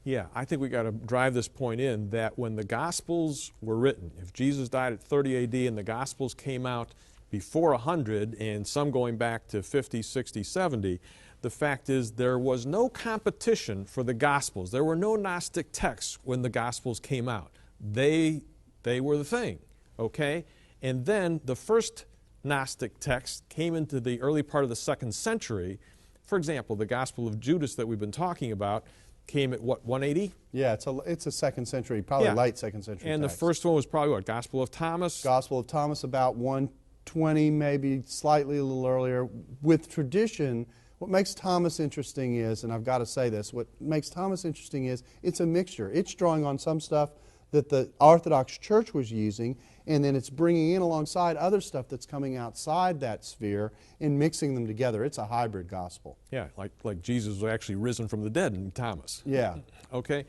Yeah, I think we got to drive this point in that when the Gospels were written, if Jesus died at 30 A.D. and the Gospels came out before 100 and some going back to 50, 60, 70, the fact is there was no competition for the Gospels. There were no Gnostic texts when the Gospels came out. They were the thing, okay? And then the first Gnostic text came into the early part of the 2nd century. For example, the Gospel of Judas that we've been talking about came at what, 180? Yeah, it's a 2nd century, probably late 2nd century And text. the first one was probably what, Gospel of Thomas? Gospel of Thomas about 120, maybe slightly a little earlier. With tradition, what makes Thomas interesting is, and I've got to say this, what makes Thomas interesting is it's a mixture. It's drawing on some stuff that the Orthodox Church was using, and then it's bringing in alongside other stuff that's coming outside that sphere and mixing them together. It's a hybrid gospel. Yeah, like Jesus was actually risen from the dead in Thomas. Yeah. Okay.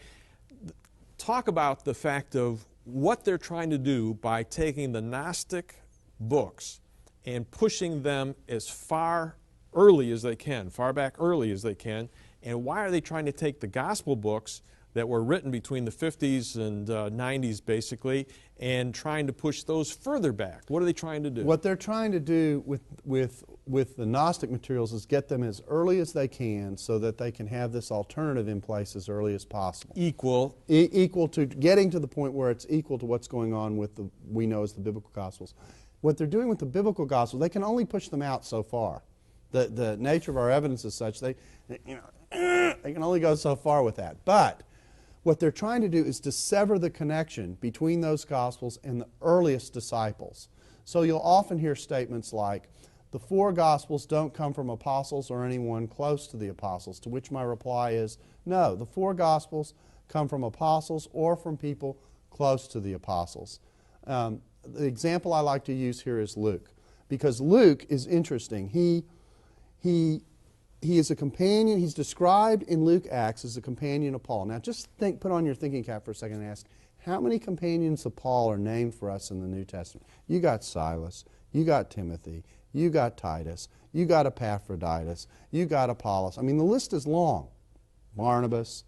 Talk about the fact of what they're trying to do by taking the Gnostic books and pushing them as far early as they can, far back early as they can, and why are they trying to take the gospel books that were written between the 50s and 90s basically, and trying to push those further back? What are they trying to do? What they're trying to do with the Gnostic materials is get them as early as they can so that they can have this alternative in place as early as possible. Equal. Equal to getting to the point where it's equal to what's going on with the we know as the biblical Gospels. What they're doing with the biblical Gospels, they can only push them out so far. The nature of our evidence is such they can only go so far with that. But what they're trying to do is to sever the connection between those Gospels and the earliest disciples. So you'll often hear statements like, the 4 Gospels don't come from apostles or anyone close to the apostles, to which my reply is, no, the 4 Gospels come from apostles or from people close to the apostles. The example I like to use here is Luke, because Luke is interesting. He is a companion. He's described in Luke Acts as a companion of Paul. Now just put on your thinking cap for a second and ask, how many companions of Paul are named for us in the New Testament? You got Silas, you got Timothy, you got Titus, you got Epaphroditus, you got Apollos. I mean, the list is long. Barnabas.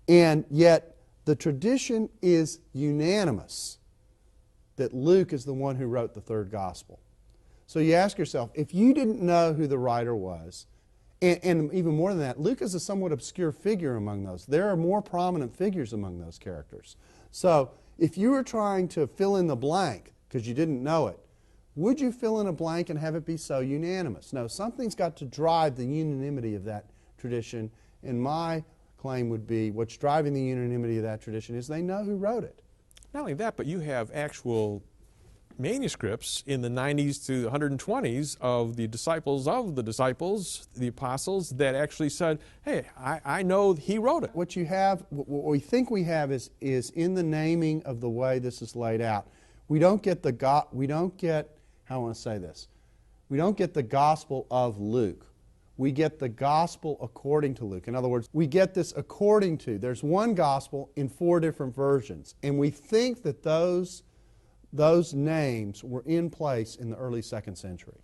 And yet the tradition is unanimous that Luke is the one who wrote the 3rd Gospel. So you ask yourself, if you didn't know who the writer was, and even more than that, Luke is a somewhat obscure figure among those. There are more prominent figures among those characters. So if you were trying to fill in the blank because you didn't know it, would you fill in a blank and have it be so unanimous? No, something's got to drive the unanimity of that tradition, and my claim would be what's driving the unanimity of that tradition is they know who wrote it. Not only that, but you have actual manuscripts in the 90s to the 120s of the disciples, the apostles, that actually said, hey, I know he wrote it. What you have, what we think we have is in the naming of the way this is laid out. We don't get how I want to say this. We don't get the Gospel of Luke. We get the Gospel according to Luke. In other words, we get this according to. There's one Gospel in 4 different versions, and we think that those names were in place in the early 2nd century.